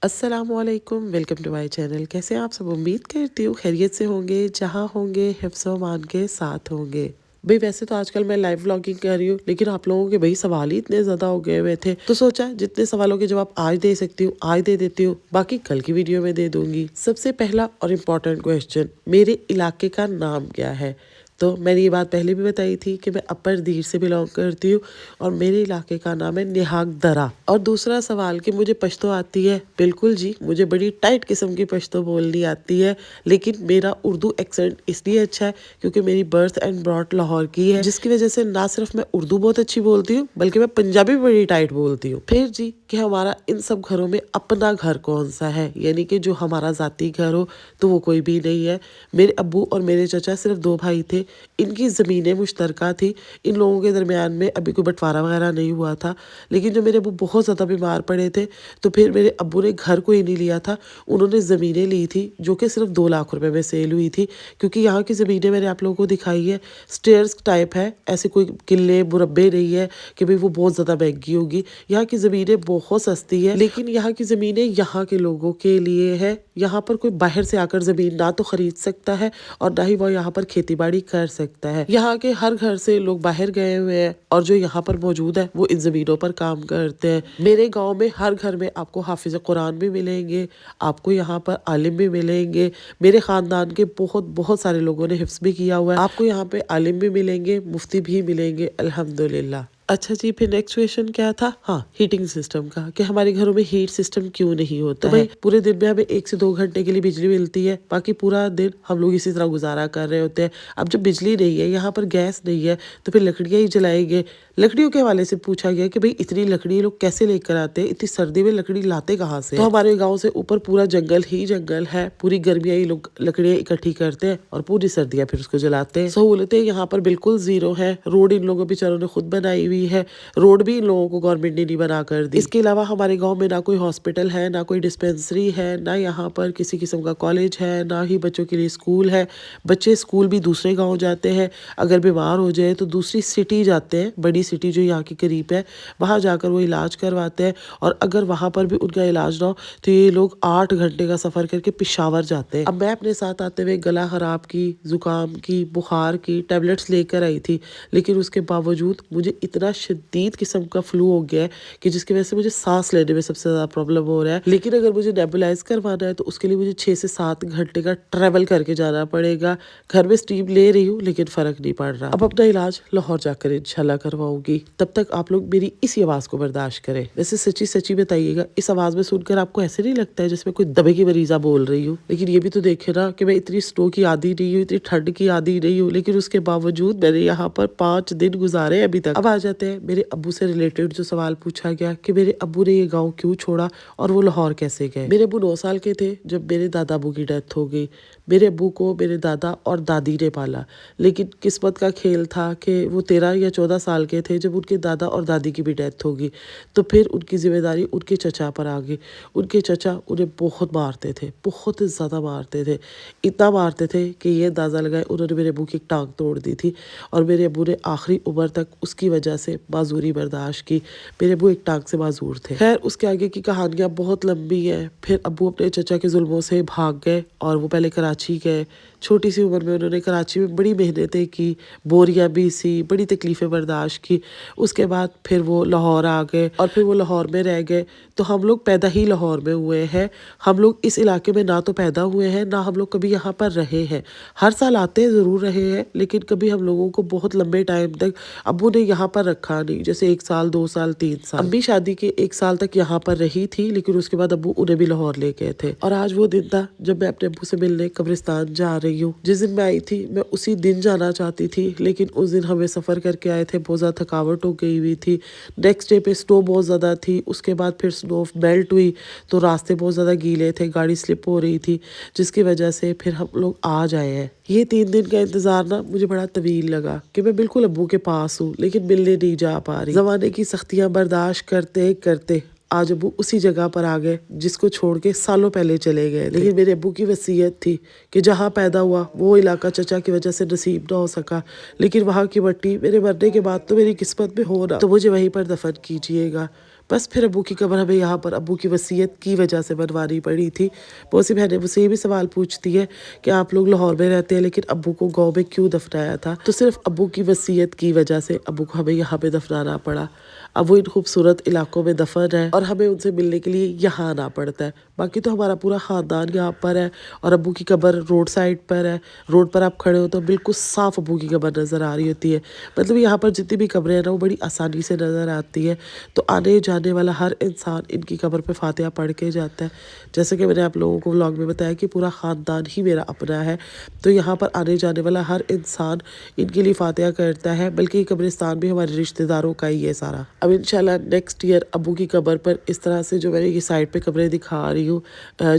अस्सलामुअलैकुम, welcome to my channel. कैसे हैं आप सब? उम्मीद करती हूँ खैरियत से होंगे, जहाँ होंगे हिफ्ज़ व अमान के साथ होंगे। भाई वैसे तो आजकल मैं लाइव व्लॉगिंग कर रही हूँ, लेकिन आप लोगों के भाई सवाल ही इतने ज़्यादा हो गए हुए थे, तो सोचा जितने सवालों के जवाब आज दे सकती हूँ आज दे देती हूँ, बाकी कल की वीडियो में दे दूंगी। सबसे पहला और इम्पोर्टेंट क्वेश्चन, मेरे इलाके का नाम क्या है? तो मैंने ये बात पहले भी बताई थी कि मैं अपर दीर से बिलोंग करती हूँ और मेरे इलाके का नाम है निहाग दरा। और दूसरा सवाल कि मुझे पश्तो आती है? बिल्कुल जी, मुझे बड़ी टाइट किस्म की पश्तो बोलनी आती है, लेकिन मेरा उर्दू एक्सेंट इसलिए अच्छा है क्योंकि मेरी बर्थ एंड ब्रॉड लाहौर की है, जिसकी वजह से ना सिर्फ मैं उर्दू बहुत अच्छी बोलती हूँ बल्कि मैं पंजाबी भी बड़ी टाइट बोलती हूँ। फिर जी कि हमारा इन सब घरों में अपना घर कौन सा है, यानी कि जो हमारा जाती घर हो, तो वो कोई भी नहीं है। मेरे अब्बू और मेरे चचा सिर्फ दो भाई थे, इनकी ज़मीनें मुश्तरका थी। इन लोगों के दरमियान में अभी कोई बंटवारा वगैरह नहीं हुआ था, लेकिन जो मेरे अब्बू बहुत ज़्यादा बीमार पड़े थे, तो फिर मेरे अब्बू ने घर कोई नहीं लिया था, उन्होंने ज़मीनें ली थी जो कि सिर्फ 2 लाख रुपए में सेल हुई थी। क्योंकि यहाँ की ज़मीनें मैंने आप लोगों को दिखाई है, स्टेयर्स टाइप है, ऐसे कोई किले मुरब्बे नहीं है कि भाई वो बहुत ज़्यादा महंगी होगी। यहाँ की ज़मीनें बहुत सस्ती है, लेकिन यहाँ की ज़मीनें यहाँ के लोगों के लिए है। यहाँ पर कोई बाहर से आकर ज़मीन ना तो खरीद सकता है और ना ही वो यहाँ पर खेती बाड़ी कर सकता है। यहाँ के हर घर से लोग बाहर गए हुए हैं और जो यहाँ पर मौजूद है वो इन ज़मीनों पर काम करते हैं। मेरे गांव में हर घर में आपको हाफिज कुरान भी मिलेंगे, आपको यहाँ पर आलिम भी मिलेंगे। मेरे ख़ानदान के बहुत बहुत सारे लोगों ने हिफ्ज़ भी किया हुआ है। आपको यहाँ पे आलिम भी मिलेंगे, मुफ्ती भी मिलेंगे, अल्हम्दुलिल्लाह। अच्छा जी, फिर नेक्स्ट क्वेश्चन क्या था? हाँ, हीटिंग सिस्टम का, कि हमारे घरों में हीट सिस्टम क्यों नहीं होता है? भाई पूरे दिन में हमें 1 से 2 घंटे के लिए बिजली मिलती है, बाकी पूरा दिन हम लोग इसी तरह गुजारा कर रहे होते हैं। अब जब बिजली नहीं है, यहाँ पर गैस नहीं है, तो फिर लकड़ियाँ ही जलाएंगे। लकड़ियों के हवाले से पूछा गया कि भाई इतनी लकड़ी लोग कैसे लेकर आते हैं, इतनी सर्दी में लकड़ी लाते कहाँ से? तो हमारे गाँव से ऊपर पूरा जंगल ही जंगल है, पूरी गर्मियाँ ही लोग लकड़ियाँ इकट्ठी करते हैं और पूरी सर्दियाँ फिर उसको जलाते हैं। सहूलतें यहाँ पर बिल्कुल जीरो है। रोड इन लोगों बेचारों ने खुद बनाई हुई है, रोड भी इन लोगों को गवर्नमेंट ने नहीं बना कर दी। इसके अलावा हमारे गांव में ना कोई हॉस्पिटल है, ना कोई डिस्पेंसरी है, ना यहाँ पर किसी किस्म का कॉलेज है, ना ही बच्चों के लिए स्कूल है। बच्चे स्कूल भी दूसरे गांव जाते हैं, अगर बीमार हो जाए तो दूसरी सिटी जाते हैं, बड़ी सिटी जो यहाँ की करीब है, वहाँ जाकर वो इलाज करवाते हैं। और अगर वहाँ पर भी उनका इलाज ना हो तो ये लोग 8 घंटे का सफ़र करके पेशावर जाते हैं। अब मैं अपने साथ आते हुए गला खराब की, जुकाम की, बुखार की टेबलेट्स लेकर आई थी, लेकिन उसके बावजूद मुझे इतना शदीद किस्म का फ्लू हो गया है कि जिसकी वजह से मुझे सांस लेने में सबसे ज़्यादा प्रॉब्लम हो रहा है। लेकिन अगर मुझे नेबुलाइज करवाना है तो उसके लिए मुझे 6 से 7 घंटे का ट्रैवल करके जाना पड़ेगा। घर में स्टीम ले रही हूँ लेकिन फ़र्क नहीं पड़ रहा। अब अपना इलाज लाहौर जाकर इंशाल्लाह करवाऊंगी, तब तक आप लोग मेरी इसी आवाज़ को बर्दाश्त करें। वैसे सच्ची सच्ची बताइएगा, इस आवाज़ में सुनकर आपको ऐसे नहीं लगता है जैसे मैं कोई दबे की मरीज़ा बोल रही हूँ? लेकिन ये भी तो देखे ना कि मैं इतनी स्नो की आदी नहीं हूँ, इतनी ठंड की आदी नहीं हूँ, लेकिन उसके बावजूद मैंने यहाँ पर 5 दिन गुजारे अभी तक। अब आ जाते हैं मेरे अब्बू से रिलेटेड जो सवाल पूछा गया कि मेरे अब्बू ने ये गांव क्यों छोड़ा और वो लाहौर कैसे गए। मेरे अब्बू 9 साल के थे जब मेरे दादा अब्बू की डेथ हो गई। मेरे अब्बू को मेरे दादा और दादी ने पाला, लेकिन किस्मत का खेल था कि वो 13 या 14 साल के थे जब उनके दादा और दादी की भी डेथ होगी। तो फिर उनकी जिम्मेदारी उनके चचा पर आ गई। उनके चचा उन्हें बहुत मारते थे, बहुत ज़्यादा मारते थे, इतना मारते थे कि ये अंदाज़ा लगाए उन्होंने मेरे अब्बू की टांग तोड़ दी थी। और मेरे अब्बू ने आखिरी उम्र तक उसकी वजह से माजूरी बर्दाश्त की। मेरे अब्बू एक टांग से माजूर थे। खैर उसके आगे की कहानियाँ बहुत लंबी है। फिर अब्बू अपने चचा के जुल्मों से भाग गए और वो पहले कराची गए। छोटी सी उम्र में उन्होंने कराची में बड़ी मेहनतें की, बोरियां भी सी, बड़ी तकलीफ़ें बर्दाश्त की। उसके बाद फिर वो लाहौर आ गए और फिर वो लाहौर में रह गए। तो हम लोग पैदा ही लाहौर में हुए हैं। हम लोग इस इलाके में ना तो पैदा हुए हैं, ना हम लोग कभी यहाँ पर रहे हैं। हर साल आते ज़रूर रहे हैं, लेकिन कभी हम लोगों को बहुत लंबे टाइम तक अब्बू ने यहाँ पर रखा नहीं, जैसे 1 साल 2 साल 3 साल। अम्मी शादी के 1 साल तक यहाँ पर रही थी, लेकिन उसके बाद अब्बू उन्हें भी लाहौर ले गए थे। और आज वो दिन था जब मैं अपने अब्बू से मिलने कब्रिस्तान जा रही हूँ। जिस दिन मैं आई थी मैं उसी दिन जाना चाहती थी, लेकिन उस दिन हमें सफ़र करके आए थे, बहुत ज़्यादा थकावट हो गई हुई थी। नेक्स्ट डे पे स्नो बहुत ज़्यादा थी, उसके बाद फिर स्नो मेल्ट हुई तो रास्ते बहुत ज़्यादा गीले थे, गाड़ी स्लिप हो रही थी, जिसकी वजह से फिर हम लोग आज आए हैं। ये 3 दिन का इंतज़ार ना मुझे बड़ा तवील लगा कि मैं बिल्कुल अब्बू के पास हूँ, लेकिन मिलने नहीं जा पा रही। ज़माने की सख्तियाँ बर्दाश्त करते करते आज अब्बू उसी जगह पर आ गए जिसको छोड़ के सालों पहले चले गए। लेकिन मेरे अब्बू की वसीयत थी कि जहाँ पैदा हुआ वो इलाका चचा की वजह से नसीब ना हो सका, लेकिन वहाँ की मट्टी मेरे मरने के बाद तो मेरी किस्मत में हो ना, तो मुझे वहीं पर दफन कीजिएगा। बस फिर अब्बू की कब्र हमें यहाँ पर अब्बू की वसीयत की वजह से बनवानी पड़ी थी। मौसी बहनें मुझसे ये भी सवाल पूछती है कि आप लोग लाहौर में रहते हैं लेकिन अब्बू को गाँव में क्यों दफनाया था? तो सिर्फ अब्बू की वसीयत की वजह से अब्बू को हमें यहाँ पे दफनाना पड़ा। अब वो इन खूबसूरत इलाकों में दफन है और हमें उनसे मिलने के लिए यहाँ आना पड़ता है। बाकी तो हमारा पूरा ख़ानदान यहाँ पर है और अब्बू की कब्र रोड साइड पर है। रोड पर आप खड़े हो तो बिल्कुल साफ अब्बू की कब्र नज़र आ रही होती है। मतलब यहाँ पर जितनी भी कब्रें हैं ना वो बड़ी आसानी से नज़र आती है। तो आने जाने वाला हर इंसान इनकी कब्र पे फातिहा पढ़ के जाता है। जैसे कि मैंने आप लोगों को व्लॉग में बताया कि पूरा ख़ानदान ही मेरा अपना है। तो यहाँ पर आने जाने वाला हर इंसान इनके लिए फातिहा करता है। बल्कि ये कब्रिस्तान भी हमारे रिश्तेदारों का ही है सारा। अब इंशाल्लाह नेक्स्ट ईयर अब्बू की कब्र पर इस तरह से जो मैंने ये साइड पे कब्रें दिखा रही हूँ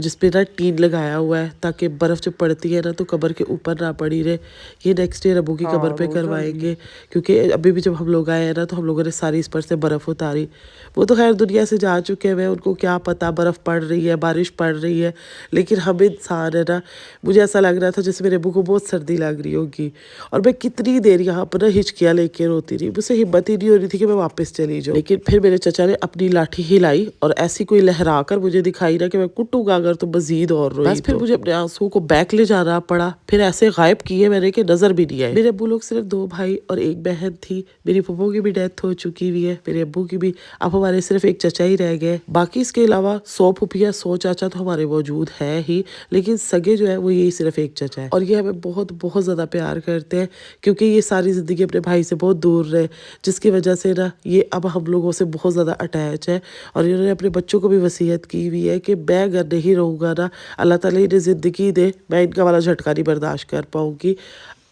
जिसपे ना टीन लगाया हुआ है ताकि बर्फ़ जब पड़ती है ना तो कब्र के ऊपर ना पड़ी रहे। ये नेक्स्ट ईयर अब्बू की कब्र पे करवाएंगे क्योंकि अभी भी जब हम लोग आए हैं ना तो हम लोगों ने सारी इस पर से बर्फ़ उतारी। वो तो खैर दुनिया से जा चुके हैं, उनको क्या पता बर्फ़ पड़ रही है, बारिश पड़ रही है। लेकिन हम इंसान है ना, मुझे ऐसा लग रहा था जैसे मेरे अब्बू को बहुत सर्दी लग रही होगी। और मैं कितनी देर यहाँ पर ना हिचकियाँ लेके रोती रही, मुझसे हिम्मत ही नहीं हो रही थी कि मैं वापस चली जाऊँ। लेकिन फिर मेरे चचा ने अपनी लाठी हिलाई और ऐसी कोई लहरा कर मुझे दिखाई ना कि मैं कुटूंगा अगर तो मजीद और रोई। बस फिर मुझे अपने आंसू को बैक ले जाना पड़ा। फिर ऐसे गायब किए मैंने कि नजर भी नहीं आए। मेरे अब्बू लोग सिर्फ 2 भाई और 1 बहन थी। मेरी पप्पो की भी डेथ हो चुकी हुई है, मेरे अब्बू की भी। अब हमारे सिर्फ एक चचा ही रह गए। बाकी इसके अलावा 100 फुफिया 100 चाचा तो हमारे मौजूद है ही, लेकिन सगे जो है वो यही सिर्फ एक चचा है। और ये हमें बहुत बहुत ज़्यादा प्यार करते हैं क्योंकि ये सारी ज़िंदगी अपने भाई से बहुत दूर रहे, जिसकी वजह से ना ये अब हम लोगों से बहुत ज़्यादा अटैच है। और इन्होंने अपने बच्चों को भी वसीयत की हुई है कि मैं अगर नहीं रहूँगा ना, अल्लाह ताला इन्हें ज़िंदगी दे, मैं इनका वाला झटका नहीं बर्दाश्त कर पाऊँगी।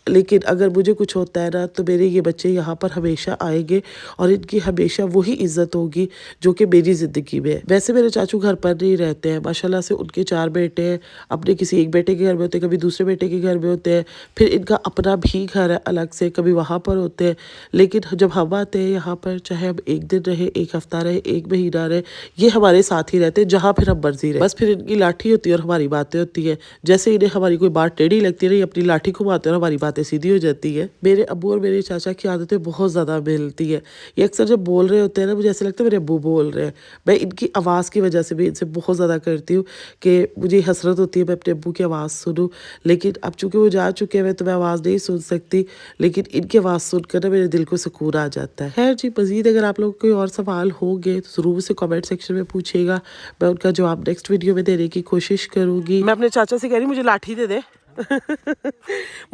लेकिन अगर मुझे कुछ होता है ना तो मेरे ये बच्चे यहाँ पर हमेशा आएंगे और इनकी हमेशा वही इज्जत होगी जो कि मेरी ज़िंदगी में है। वैसे मेरे चाचू घर पर नहीं रहते हैं, माशाल्लाह से उनके 4 बेटे हैं। अपने किसी एक बेटे के घर में होते हैं, कभी दूसरे बेटे के घर में होते हैं, फिर इनका अपना भी घर है अलग से, कभी वहाँ पर होते हैं। लेकिन जब हम आते हैं यहाँ पर, चाहे हम 1 दिन रहे, 1 हफ्ता रहे, 1 महीना रहे, ये हमारे साथ ही रहते हैं जहाँ फिर हम मर्जी रहे। बस फिर इनकी लाठी होती है और हमारी बातें होती है। जैसे इन्हें हमारी कोई बात टेढ़ी लगती है ना, ये अपनी लाठी घुमाते हैं और हमारी बातें सीधी हो जाती है। मेरे अब्बू और मेरे चाचा की आदतें बहुत ज़्यादा मिलती है। ये अक्सर जब बोल रहे होते हैं ना, मुझे ऐसा लगता है मेरे अब्बू बोल रहे हैं। मैं इनकी आवाज़ की वजह से भी इनसे बहुत ज़्यादा करती हूँ कि मुझे हसरत होती है मैं अपने अब्बू की आवाज़ सुनूँ। लेकिन अब चूँकि वो जा चुके हैं तो मैं आवाज़ नहीं सुन सकती, लेकिन इनकी आवाज़ सुनकर ना मेरे दिल को सुकून आ जाता है। खैर जी, मज़ीद अगर आप लोग कोई और सवाल होंगे तो ज़रूर से कमेंट सेक्शन में पूछिएगा, मैं उनका जवाब नेक्स्ट वीडियो में देने की कोशिश करूँगी। मैं अपने चाचा से कह रही हूँ मुझे लाठी दे दे।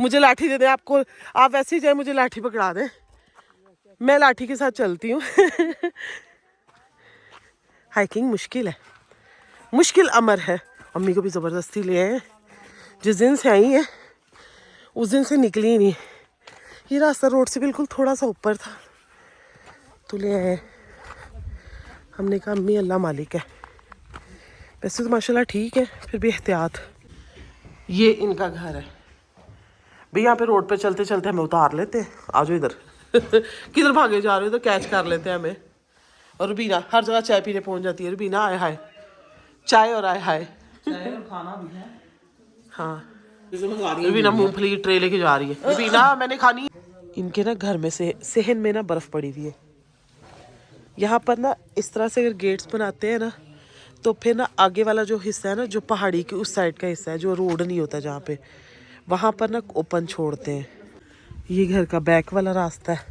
मुझे लाठी दे दे, आपको आप वैसे ही जाए मुझे लाठी पकड़ा दे, मैं लाठी के साथ चलती हूँ। हाइकिंग मुश्किल है, मुश्किल अमर है। अम्मी को भी ज़बरदस्ती ले आए, जिस दिन से आई है उस दिन से निकली ही नहीं। ये रास्ता रोड से बिल्कुल थोड़ा सा ऊपर था तो ले आए। हमने कहा अम्मी अल्लाह मालिक है। वैसे तो माशाल्लाह ठीक है, फिर भी एहतियात। ये इनका घर है भाई, यहाँ पे रोड पे चलते चलते हमें उतार लेते हैं। आ जाओ इधर। किधर भागे जा रहे हो, तो कैच कर लेते हैं हमें। और रुबीना हर जगह चाय पीने पहुंच जाती है। रुबीना आए हाय चाय और आए हाय चाय और खाना भी है। हाँ, रुबीना मूंगफली की ट्रे लेके जा रही है। रुबीना मैंने खानी है। इनके ना घर में से सेहन में ना बर्फ पड़ी हुई है। यहाँ पर ना इस तरह से अगर गेट्स बनाते हैं ना तो फिर ना आगे वाला जो हिस्सा है ना, जो पहाड़ी के उस साइड का हिस्सा है, जो रोड नहीं होता जहाँ पे, वहाँ पर ना ओपन छोड़ते हैं। ये घर का बैक वाला रास्ता है,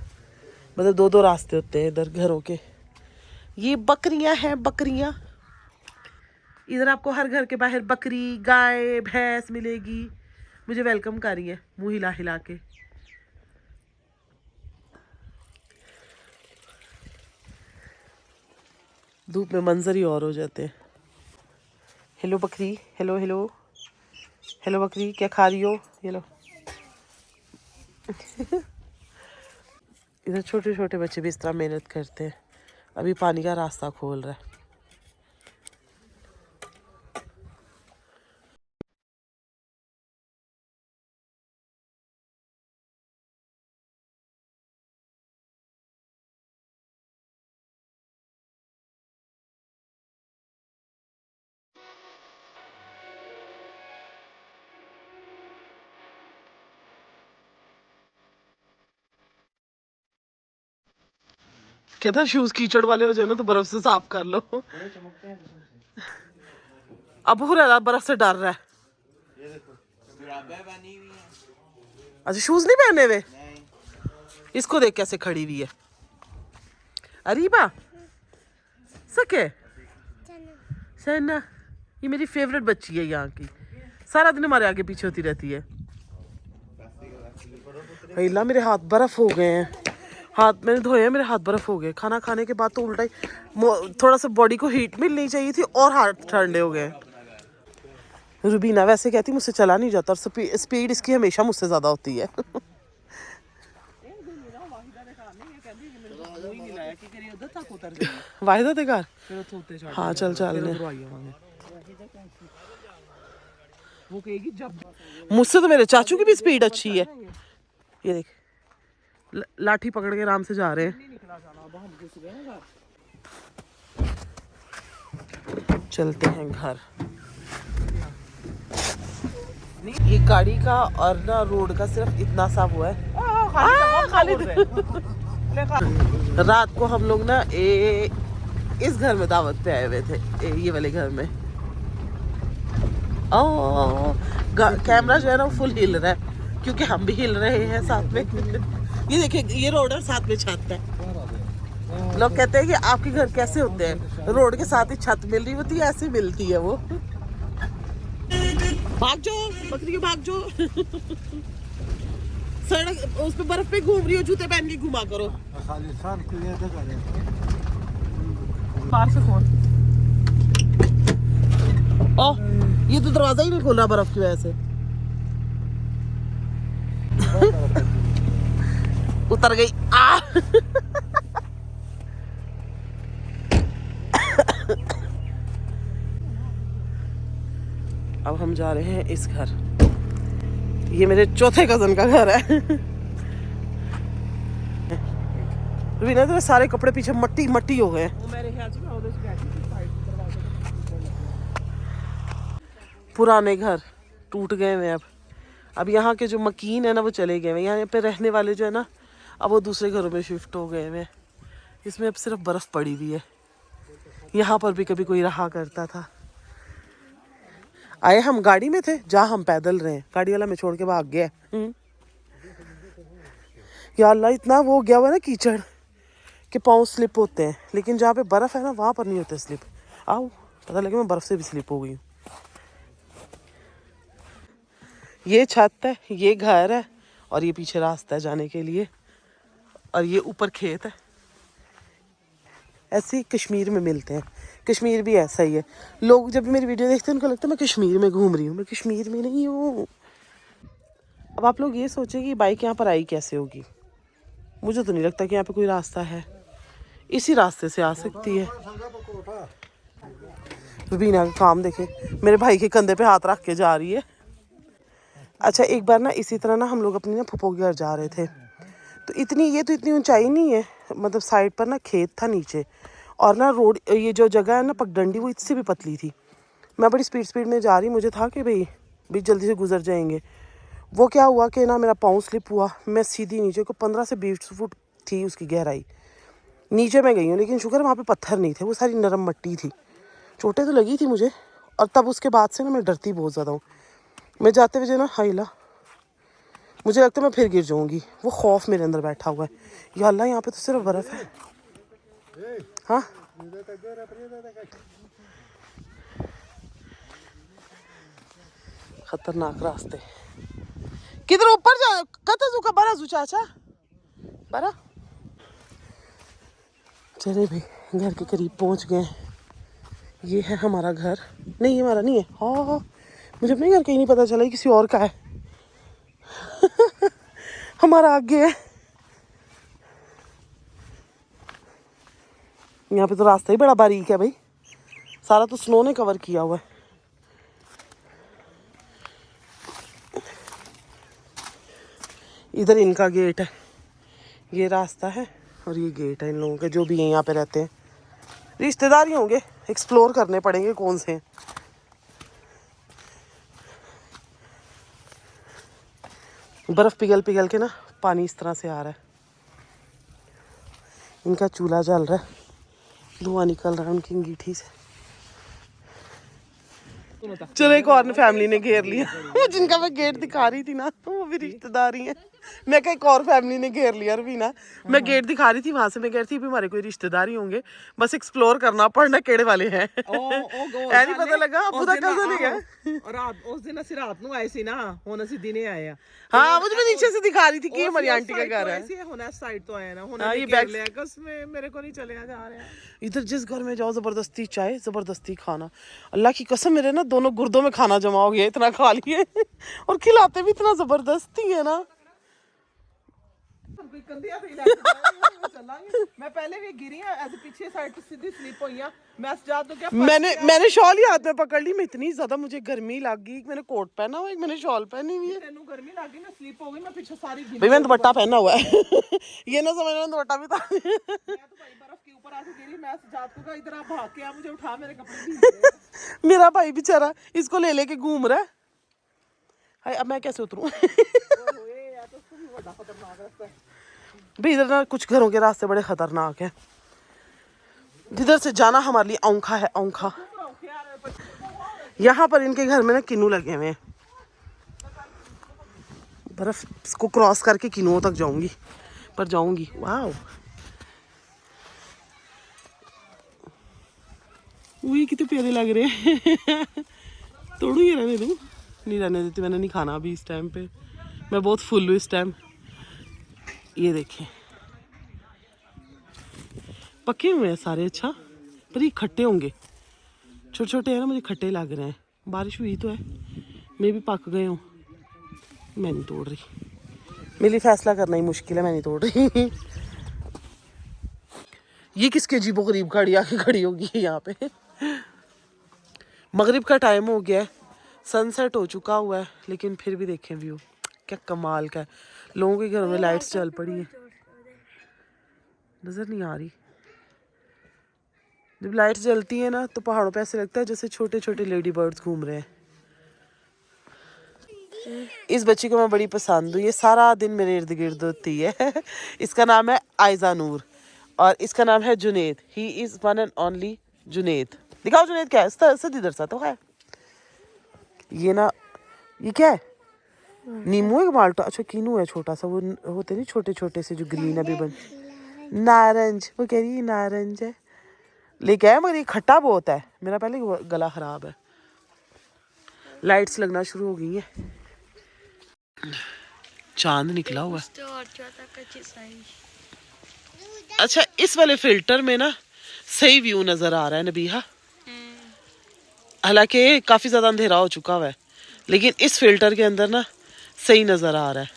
मतलब 2-2 रास्ते होते हैं इधर घरों के। ये बकरियां हैं, बकरियां। इधर आपको हर घर के बाहर बकरी, गाय, भैंस मिलेगी। मुझे वेलकम कर रही है मुंह हिला हिला के। धूप में मंजर ही और हो जाते हैं। हेलो बकरी, हेलो हेलो हेलो बकरी, क्या खा रही हो? ये लो। इधर छोटे छोटे बच्चे भी इस तरह मेहनत करते हैं। अभी पानी का रास्ता खोल रहा है। कहता शूज कीचड़ वाले हो जाए ना तो बर्फ से साफ कर लो। अब हो रहा बर्फ से डर रहा है। अच्छा शूज नहीं पहने हुए? इसको देख कैसे खड़ी हुई है। अरीबा सके सना, ये मेरी फेवरेट बच्ची है यहाँ की, सारा दिन हमारे आगे पीछे होती रहती है। हिला मेरे हाथ बर्फ हो गए हैं, हाथ मैंने धोए, मेरे हाथ बर्फ हो गए। खाना खाने के बाद तो उल्टा ही थोड़ा सा बॉडी को हीट मिलनी चाहिए थी और हाथ ठंडे हो गए। रुबीना वैसे कहती मुझसे चला नहीं जाता और स्पीड इसकी हमेशा मुझसे ज्यादा होती है। वाहिदा दे घर हाँ चल चल वो कहेगी जब मुझसे तो मेरे चाचू की भी स्पीड अच्छी है। ये देख लाठी पकड़ के आराम से जा रहे हैं। चलते हैं घर। ये गाड़ी का और ना रोड का सिर्फ इतना सा हुआ है। खाली रात को हम लोग ना इस घर में दावत पे आए हुए थे, ये वाले घर में। कैमरा जो है ना वो फुल हिल रहा है क्योंकि हम भी हिल रहे हैं साथ में। ये देखिए ये रोड और साथ में छत है। लोग कहते हैं कि आपके घर कैसे होते हैं, रोड के साथ ही छत मिल रही होती है, ऐसे मिलती है वो। भाग जाओ बकरी भाग जाओ। सड़क उस पे बर्फ पे घूम रही हो, जूते पहन के घुमा करो। बाहर से फोन ओह ये तो दरवाजा ही नहीं खोल रहा बर्फ की वजह से। उतर गई आ। अब हम जा रहे हैं इस घर। ये मेरे चौथे कजन का घर है। रुबीना तेरे सारे कपड़े पीछे मट्टी मट्टी हो गए। पुराने घर टूट गए हैं अब यहाँ के जो मकीन है ना वो चले गए हैं। यहाँ पे रहने वाले जो है ना अब वो दूसरे घरों में शिफ्ट हो गए हैं। इसमें अब सिर्फ बर्फ पड़ी हुई है। यहाँ पर भी कभी कोई रहा करता था। आए हम गाड़ी में थे, जहाँ हम पैदल रहे, गाड़ी वाला में छोड़ के भाग गया। या अल्लाह इतना वो गया हुआ ना कीचड़ कि पाँव स्लिप होते हैं, लेकिन जहाँ पे बर्फ है ना वहाँ पर नहीं होते स्लिप। आओ पता लगे मैं बर्फ से भी स्लिप हो गई हूँ। ये छत है, ये घर है और ये पीछे रास्ता है जाने के लिए और ये ऊपर खेत है। ऐसे ही कश्मीर में मिलते हैं। कश्मीर भी ऐसा ही है। लोग जब मेरी वीडियो देखते हैं उनको लगता है मैं कश्मीर में घूम रही हूँ। मैं कश्मीर में नहीं हूँ। अब आप लोग ये सोचें कि बाइक यहाँ पर आई कैसे होगी। मुझे तो नहीं लगता कि यहाँ पे कोई रास्ता है, इसी रास्ते से आ सकती है। रुबीना का काम देखे, मेरे भाई के कंधे पे हाथ रख के जा रही है। अच्छा एक बार ना इसी तरह ना हम लोग अपनी ना फूफो के घर जा रहे थे, तो इतनी ऊंचाई नहीं है, मतलब साइड पर ना खेत था नीचे और ना रोड, ये जो जगह है ना पगडंडी वो इससे भी पतली थी। मैं बड़ी स्पीड में जा रही, मुझे था कि भाई जल्दी से गुजर जाएंगे। वो क्या हुआ कि ना मेरा पाँव स्लिप हुआ, मैं सीधी नीचे को 15 से 20 फुट थी उसकी गहराई, नीचे मैं गई हूँ। लेकिन शुक्र वहाँ पे पत्थर नहीं थे, वो सारी नरम मिट्टी थी। चोटें तो लगी थी मुझे और तब उसके बाद से ना मैं डरती बहुत ज़्यादा हूँ। मैं जाते हुए ना हाइला मुझे लगता है मैं फिर गिर जाऊंगी। वो खौफ मेरे अंदर बैठा हुआ है। या अल्लाह यहाँ पे तो सिर्फ बर्फ है। हाँ खतरनाक रास्ते। किधर ऊपर जा कता बरा जू चाचा बरा। चले भाई घर के करीब पहुंच गए। ये है हमारा घर। नहीं ये हमारा नहीं है। हाँ मुझे अपने घर का ही नहीं पता चला, किसी और का है। हमारा आगे है। यहाँ पे तो रास्ता ही बड़ा बारीक है भाई, सारा तो स्नो ने कवर किया हुआ है। इधर इनका गेट है, ये रास्ता है और ये गेट है इन लोगों के, जो भी हैं यहाँ पे रहते हैं। रिश्तेदार ही होंगे, एक्सप्लोर करने पड़ेंगे कौन से हैं। बर्फ पिघल पिघल के ना पानी इस तरह से आ रहा है। इनका चूल्हा जल रहा है, धुआं निकल रहा है उनकी अंगीठी से। चलो एक और फैमिली ने घेर लिया वो जिनका मैं गेट दिखा रही थी ना, वो भी रिश्तेदार ही है। मैं कहा एक और फैमिली ने घेर लिया रवीना। मैं गेट दिखा रही थी वहां से, मैं कह रही थी भी हमारे कोई रिश्तेदार ही होंगे, बस एक्सप्लोर करना पड़ना केड़े वाले हैं। नहीं पता लगा अब पूरा कजन ही है। उस दिन ਅਸੀਂ ਰਾਤ ਨੂੰ ਆਏ ਸੀ ਨਾ, ਹੁਣ ਅਸੀਂ ਦਿਨੇ ਆਏ ਆ। हाँ मुझे मैं नीचे से दिखा रही थी कि हमारी आंटी का घर है। ऐसे होना साइड तो आया ना, ਹੁਣ ये ये बैग ले कस में मेरे को नहीं चलेगा जा रहा है। इधर जिस घर में जाओ जबरदस्ती चाय जबरदस्ती खाना। अल्लाह की कसम मेरे ना दोनों गुर्दों में खाना जमा हो गया, इतना खा लिए और खिलाते भी इतना जबरदस्ती है ना। मैं पहले भी गिरी हूं, ऐसे पीछे साइड पे सीधी स्लिप हुई हूं। मैं सजाद तो क्या मैंने शॉल ही हाथ में पकड़ ली। मैं इतनी ज्यादा मुझे गर्मी लग गई, मैंने कोट पहना हुआ, एक मैंने शॉल पहनी हुई है। तेनू गर्मी लग गई, मैं स्लिप हो गई, मैं पीछे सारी गिरी। भाई मैंने दुपट्टा पहना हुआ है ये ना समझना दुपट्टा भी था। मैं तो भाई बर्फ के ऊपर आके गिरी। मैं सजाद को कहा इधर आ, भाग के आ, मुझे उठा, मेरे कपड़े भीग गए। मेरा भाई बेचारा इसको ले लेके घूम रहा है। हाय अब मैं कैसे उतरूं भाई इधर ना कुछ घरों के रास्ते बड़े खतरनाक हैं, जिधर से जाना हमारे लिए औंखा है, औंखा। यहाँ पर इनके घर में ना किन्नू लगे हुए हैं, बर्फ को क्रॉस करके किन्नुओं तक जाऊंगी, पर जाऊंगी। वाह वही कितने प्यारे लग रहे हैं तोड़ू ही रहने दूँ, नहीं रहने देती, मैंने नहीं खाना अभी इस टाइम पे, मैं बहुत फुल हूँ इस टाइम। ये देखें पके हुए हैं सारे, अच्छा पर ये खट्टे होंगे, छोटे छोटे हैं ना, मुझे खट्टे लग रहे हैं। बारिश हुई तो है, मैं भी पक गए हूँ। मैं नहीं तोड़ रही, मेरे लिए फैसला करना ही मुश्किल है, मैं नहीं तोड़ रही ये किसके अजीबो गरीब गाड़ी आके खड़ी होगी यहाँ पे। मगरिब का टाइम हो गया है, सनसेट हो चुका हुआ है, लेकिन फिर भी देखें व्यू क्या कमाल का है। लोगों के घरों में लाइट्स जल पड़ी है, नजर नहीं आ रही। जब लाइट्स जलती है ना तो पहाड़ों पे ऐसे लगता है जैसे छोटे छोटे लेडी बर्ड्स घूम रहे हैं। इस बच्ची को मैं बड़ी पसंद हूँ, ये सारा दिन मेरे इर्द गिर्द होती है इसका नाम है आयजा नूर और इसका नाम है Junaid. He is one and only Junaid. दिखाओ जुनेद क्या है, सदी दरसा तो है ये ना, ये क्या है, नींबू है माल्टा, अच्छा कीनू है छोटा सा, वो होते नहीं छोटे छोटे से जो ग्रीन अभी बन, नारंज, वो कह रही है नारंज है, लेके आया मगर ये खट्टा बहुत है, मेरा पहले गला खराब है। लाइट्स लगना शुरू हो गई है, चांद निकला हुआ है। अच्छा इस वाले फिल्टर में ना सही व्यू नजर आ रहा है नबीहा, हालांकि काफी ज्यादा अंधेरा हो चुका हुआ है, लेकिन इस फिल्टर के अंदर ना सही नजर आ रहा है।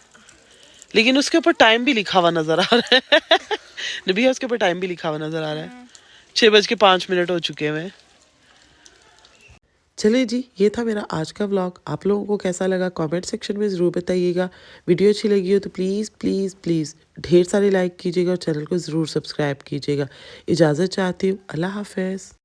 लेकिन उसके ऊपर टाइम भी लिखा हुआ नजर आ रहा है नबीहा उसके ऊपर टाइम भी लिखा हुआ नजर आ रहा है, 6:05 हो चुके हैं। चलिए जी, ये था मेरा आज का व्लॉग। आप लोगों को कैसा लगा कमेंट सेक्शन में ज़रूर बताइएगा। वीडियो अच्छी लगी हो तो प्लीज़ प्लीज़ प्लीज़ ढेर सारे लाइक कीजिएगा और चैनल को ज़रूर सब्सक्राइब कीजिएगा। इजाज़त चाहती हूँ, अल्लाह हाफ़िज़।